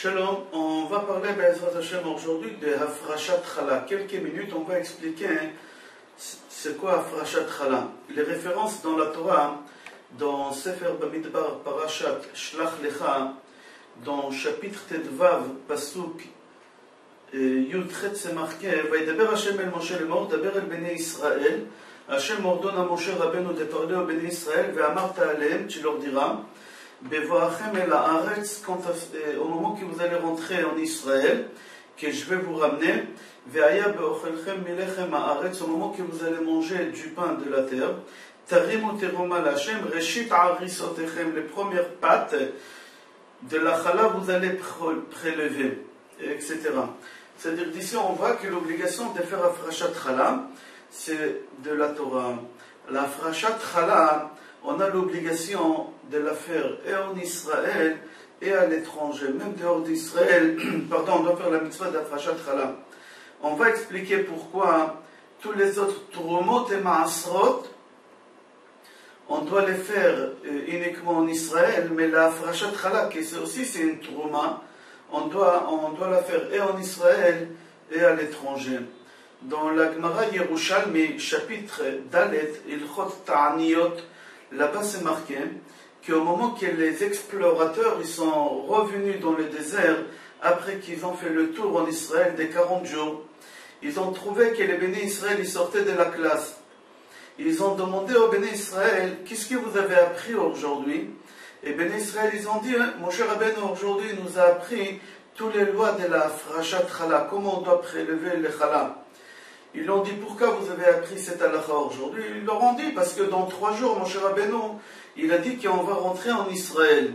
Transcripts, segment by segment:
Shalom, on va parler Be'ezrat Hashem aujourd'hui de Hafrashat Chala. Quelques minutes, on va expliquer c'est quoi Hafrashat Chala. Les références dans la Torah, dans Sefer Bamidbar Parashat Shlach Lecha, dans chapitre Tedvav, Pasuk Yud Chet, c'est marqué Vaïdaber Hashem el Moshe lemor, daber el Bnei Israël. Hashem ordonne à Moshe Rabbeinu de parler aux Bnei Israël, Ve'amarta alehem, tu leur diras Bevoachem el haaretz, au moment que vous allez rentrer en Israël, que je vais vous ramener, Ve'aya be'ochelchem milechem haaretz, au moment que vous allez manger du pain de la terre, Tarimu teruma l'Hashem, reshit arisotechem, les premières pattes de la chala, vous allez prélever, etc. C'est-à-dire d'ici on voit que l'obligation de faire Hafrashat Chala, c'est de la Torah. La Hafrashat Chala, on a l'obligation de la faire et en Israël et à l'étranger, même dehors d'Israël. Pardon, on doit faire la mitzvah d'Hafrashat Chala. On va expliquer pourquoi tous les autres Turumot et Maasrot, on doit les faire uniquement en Israël, mais la Hafrashat Chala, qui aussi c'est une Turuma, on doit la faire et en Israël et à l'étranger. Dans la Gemara Yerushalmi, chapitre Dalet, Ilchot Ta'aniyot, là-bas c'est marqué qu'au moment que les explorateurs ils sont revenus dans le désert, après qu'ils ont fait le tour en Israël des 40 jours, ils ont trouvé que les bénis Israël ils sortaient de la classe. Ils ont demandé aux bénis Israël, qu'est-ce que vous avez appris aujourd'hui? Et bénis Israël ils ont dit, Moshe Rabbeinu aujourd'hui nous a appris toutes les lois de la Hafrashat Chala, comment on doit prélever le Chala. Ils leur ont dit, pourquoi vous avez appris cette halakha aujourd'hui? Ils leur ont dit, parce que dans 3 jours, Moshe Rabbeinu, il a dit qu'on va rentrer en Israël.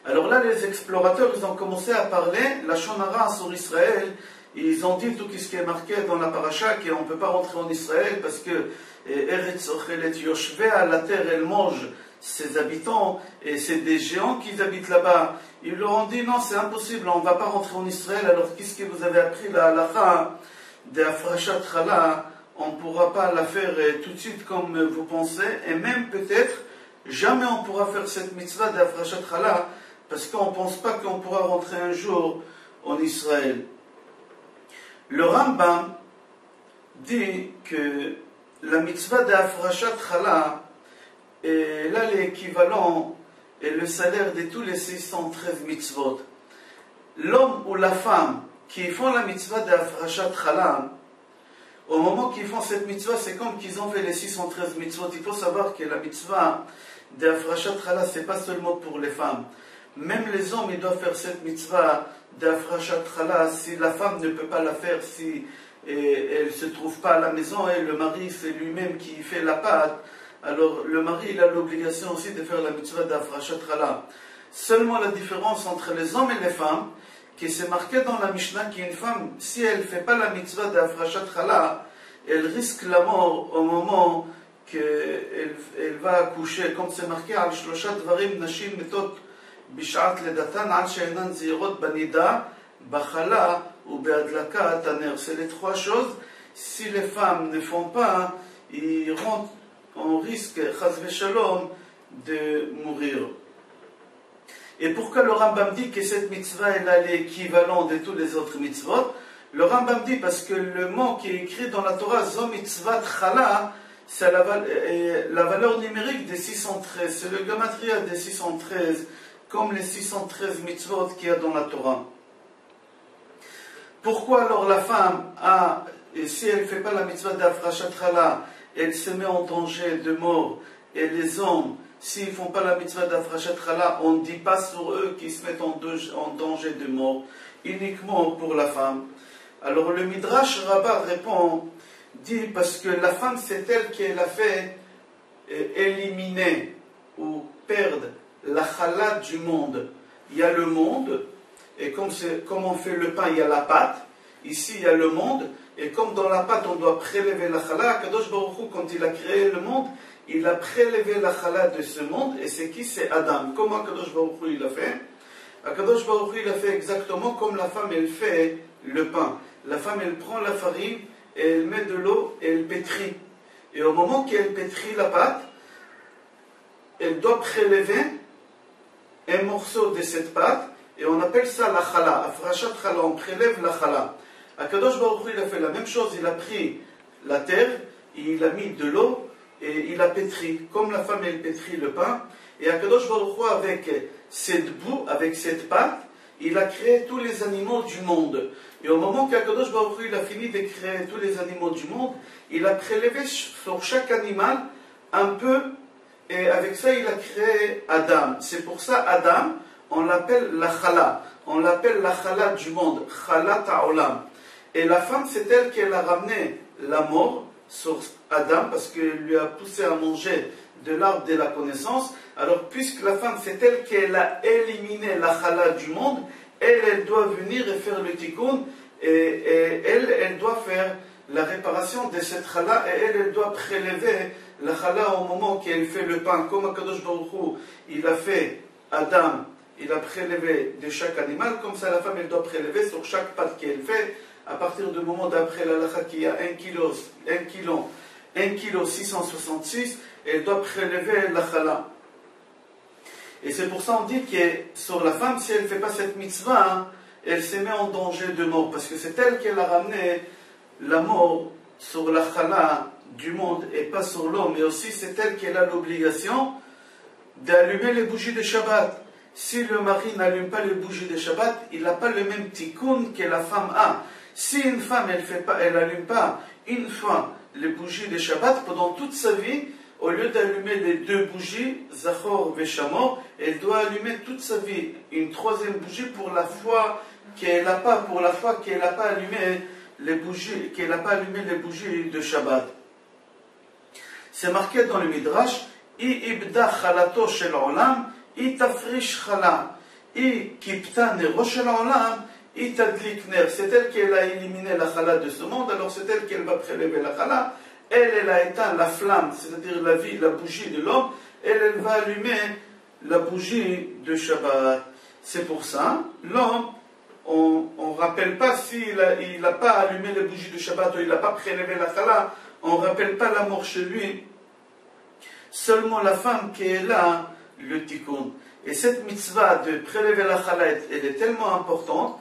Alors là, les explorateurs, ils ont commencé à parler la shonara sur Israël. Ils ont dit tout ce qui est marqué dans la paracha, qu'on ne peut pas rentrer en Israël parce que Eretz Ochelet Yoshvea, la terre, elle mange ses habitants, et c'est des géants qui habitent là-bas. Ils leur ont dit, non, c'est impossible, on ne va pas rentrer en Israël. Alors qu'est-ce que vous avez appris la halakha de Hafrashat Chala, on ne pourra pas la faire tout de suite comme vous pensez, et même peut-être jamais on pourra faire cette mitzvah de Hafrashat Chala, parce qu'on ne pense pas qu'on pourra rentrer un jour en Israël. Le Rambam dit que la mitzvah de Hafrashat Chala est là l'équivalent et le salaire de tous les 613 mitzvot. L'homme ou la femme qui font la mitzvah de Hafrashat Chala, au moment qu'ils font cette mitzvah, c'est comme qu'ils ont fait les 613 mitzvot. Il faut savoir que la mitzvah de Hafrashat Chala, ce n'est pas seulement pour les femmes. Même les hommes, ils doivent faire cette mitzvah de Hafrashat Chala. Si la femme ne peut pas la faire, si elle ne se trouve pas à la maison, et le mari, c'est lui-même qui fait la pâte, alors le mari, il a l'obligation aussi de faire la mitzvah de Hafrashat Chala. Seulement la différence entre les hommes et les femmes, qui c'est marqué dans la Mishnah qu'une femme, si elle ne fait pas la mitzvah de Hafrashat Chala, elle risque la mort au moment qu'elle va accoucher. Comme c'est marqué, Al Shloshat Dvarim Nashim Metot Bishat Ledatan Al She'enan Zirot Banida Bachala ou Beadlaka Taner. C'est les 3 choses. Si les femmes ne font pas, ils rentrent en risque, Chaz Veshalom, de mourir. Et pourquoi le Rambam dit que cette mitzvah est l'équivalent de tous les autres mitzvot? Le Rambam dit parce que le mot qui est écrit dans la Torah, Zo mitzvat chala, c'est la valeur numérique des 613. C'est le gematria des 613, comme les 613 mitzvot qu'il y a dans la Torah. Pourquoi alors la femme et si elle ne fait pas la mitzvah d'Hafrashat Chala, elle se met en danger de mort, et les hommes, s'ils ne font pas la mitzvah d'Hafrashat Chala, on ne dit pas sur eux qu'ils se mettent en danger de mort, uniquement pour la femme. Alors le Midrash Rabbah répond, dit parce que la femme c'est elle qui l'a fait éliminer ou perdre la chala du monde. Il y a le monde, et comme on fait le pain, il y a la pâte. Ici il y a le monde, et comme dans la pâte on doit prélever la chala, Kadosh Baruch Hu, quand il a créé le monde, il a prélevé la chala de ce monde, et c'est qui? C'est Adam. Comment Kadosh Baruch Hu il a fait? Kadosh Baruch Hu il a fait exactement comme la femme elle fait le pain. La femme elle prend la farine, et elle met de l'eau, et elle pétrit. Et au moment qu'elle pétrit la pâte, elle doit prélever un morceau de cette pâte et on appelle ça la chala, afrashat chala, on prélève la chala. Akadosh Baruch Hu, il a fait la même chose, il a pris la terre, il a mis de l'eau et il a pétri, comme la femme elle pétrit le pain. Et Akadosh Baruch Hu, avec cette boue, avec cette pâte, il a créé tous les animaux du monde. Et au moment qu'Akadosh Baruch Hu, il a fini de créer tous les animaux du monde, il a prélevé sur chaque animal un peu, et avec ça il a créé Adam. C'est pour ça Adam, on l'appelle la chala. On l'appelle la chala du monde, chala ta'olam. Et la femme, c'est elle qui a ramené la mort sur Adam, parce qu'elle lui a poussé à manger de l'arbre de la connaissance. Alors, puisque la femme, c'est elle qui a éliminé la chala du monde, elle doit venir et faire le tikkun, et elle doit faire la réparation de cette chala, et elle doit prélever la chala au moment qu'elle fait le pain. Comme Akadosh Baruch Hu, il a fait Adam, il a prélevé de chaque animal, comme ça la femme, elle doit prélever sur chaque patte qu'elle fait. À partir du moment d'après la lacha qui a 1 kg 666, elle doit prélever la chala. Et c'est pour ça qu'on dit que sur la femme, si elle ne fait pas cette mitzvah, elle se met en danger de mort, parce que c'est elle qui a ramené la mort sur la chala du monde et pas sur l'homme. Et aussi c'est elle qui a l'obligation d'allumer les bougies de Shabbat. Si le mari n'allume pas les bougies de Shabbat, il n'a pas le même tikkun que la femme a. Si une femme, elle n'allume pas une fois les bougies de Shabbat, pendant toute sa vie, au lieu d'allumer les 2 bougies, Zachor et Shamor, elle doit allumer toute sa vie une 3e bougie pour la fois qu'elle n'a pas, allumé les bougies, les bougies de Shabbat. C'est marqué dans le Midrash, I ibda chalato shel olam, I tafrish chala, I kipta nero shel olam, c'est elle qui a éliminé la chala de ce monde, alors c'est elle qui va prélever la chala. Elle a éteint la flamme, c'est-à-dire la vie, la bougie de l'homme, elle va allumer la bougie de Shabbat. C'est pour ça, l'homme, on ne rappelle pas s'il n'a pas allumé les bougies de Shabbat ou il n'a pas prélevé la chala, on ne rappelle pas la mort chez lui. Seulement la femme qui est là, le tikkun. Et cette mitzvah de prélever la chala, elle est tellement importante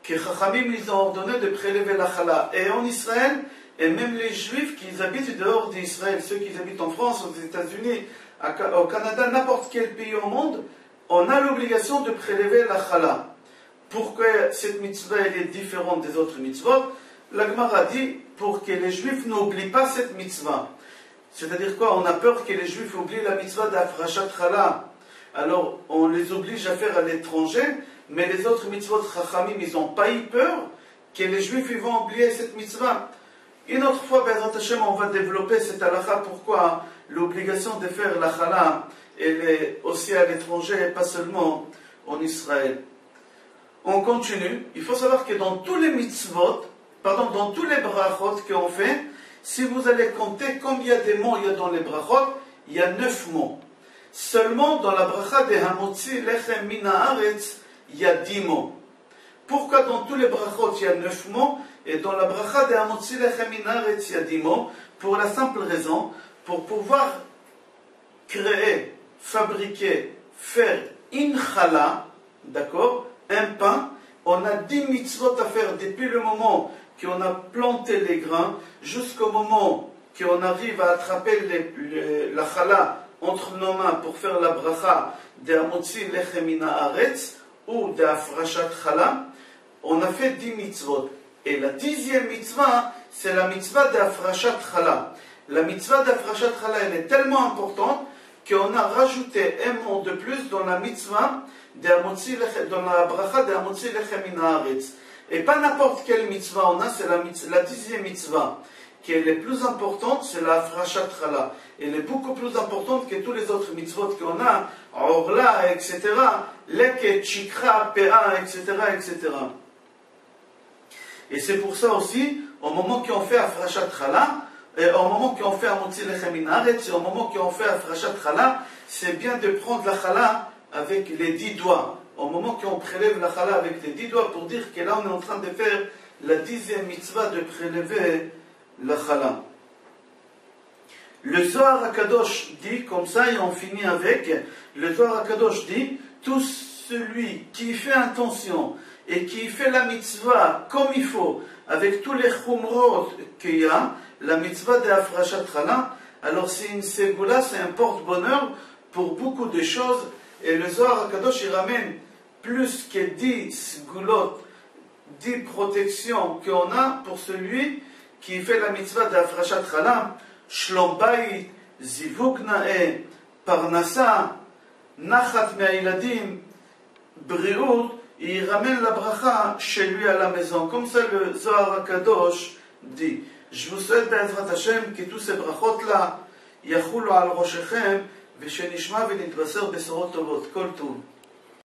que Chachamim, ils ont ordonné de prélever la chala. Et en Israël, et même les Juifs qui habitent dehors d'Israël, ceux qui habitent en France, aux États-Unis, au Canada, n'importe quel pays au monde, on a l'obligation de prélever la chala. Pourquoi cette mitzvah elle est différente des autres mitzvot? La Gemara dit pour que les Juifs n'oublient pas cette mitzvah. C'est-à-dire quoi? On a peur que les Juifs oublient la mitzvah d'Afrashat Chala. Alors on les oblige à faire à l'étranger, mais les autres mitzvot Chachamim, ils n'ont pas eu peur que les Juifs ils vont oublier cette mitzvah. Une autre fois, Be'ezrat Hashem, on va développer cette halakha, pourquoi l'obligation de faire la chala, elle est aussi à l'étranger et pas seulement en Israël. On continue. Il faut savoir que dans tous les mitzvot, dans tous les brachot qu'on fait, si vous allez compter combien de mots il y a dans les brachot, il y a 9 mots. Seulement dans la bracha de Hamotzi Lechem Min Haaretz, il y a 10 mots. Pourquoi dans tous les brachot il y a 9 mots et dans la bracha de Hamotzi Lechem Min Haaretz il y a 10 mots? Pour la simple raison, pour pouvoir créer, fabriquer, faire une chala, d'accord, un pain, on a 10 mitzvot à faire depuis le moment qu'on a planté les grains jusqu'au moment qu'on arrive à attraper la chala entre nos mains pour faire la bracha de Hamotzi Lechem Min Haaretz ou de Afrashat Chala. On a fait 10 mitzvot. Et la 10e mitzvah, c'est la mitzvah de Afrashat Chala. La mitzvah d'Afrashat Chala, elle est tellement importante qu'on a rajouté un mot de plus dans la mitzvah dans la bracha de Hamotzi Lechem Min Haaretz. Et pas n'importe quelle mitzvah on a, c'est la 10e mitzvah. Qui est la plus importante, c'est la Afrashat Chala. Elle est beaucoup plus importante que tous les autres mitzvot qu'on a, Orla, etc., Leket, Chikra, Pea, etc., etc. Et c'est pour ça aussi, au moment qu'on fait Afrashat Chala, au moment qu'on fait Hamotzi Lechem Min Haaretz, et au moment qu'on fait Afrashat Chala, c'est bien de prendre la Chala avec les 10 doigts. Au moment qu'on prélève la chala avec les 10 doigts, pour dire que là on est en train de faire la 10e mitzvah de prélever la chala. Le Zohar HaKadosh dit comme ça, et on finit avec, le Zohar HaKadosh dit, tous celui qui fait intention et qui fait la mitzvah comme il faut, avec tous les chumrot qu'il y a, la mitzvah de Hafrashat Chala, alors c'est une ségoula, c'est un porte-bonheur pour beaucoup de choses. Et le Zohar HaKadosh, il ramène plus que 10 sgulot, 10 protections qu'on a pour celui qui fait la mitzvah de Hafrashat Chala, Shlom Bayit, Zivug Na'eh, Parnassa, Nachat Me'ayiladim, Briut, et il ramène la bracha chez lui à la maison. Comme ça le Zohar HaKadosh dit. Je vous souhaite Be'ezrat Hashem que tous ces brachot-là יחולו על ראשכם ושנשמע ונתבשר בשורות טובות. כל טוב.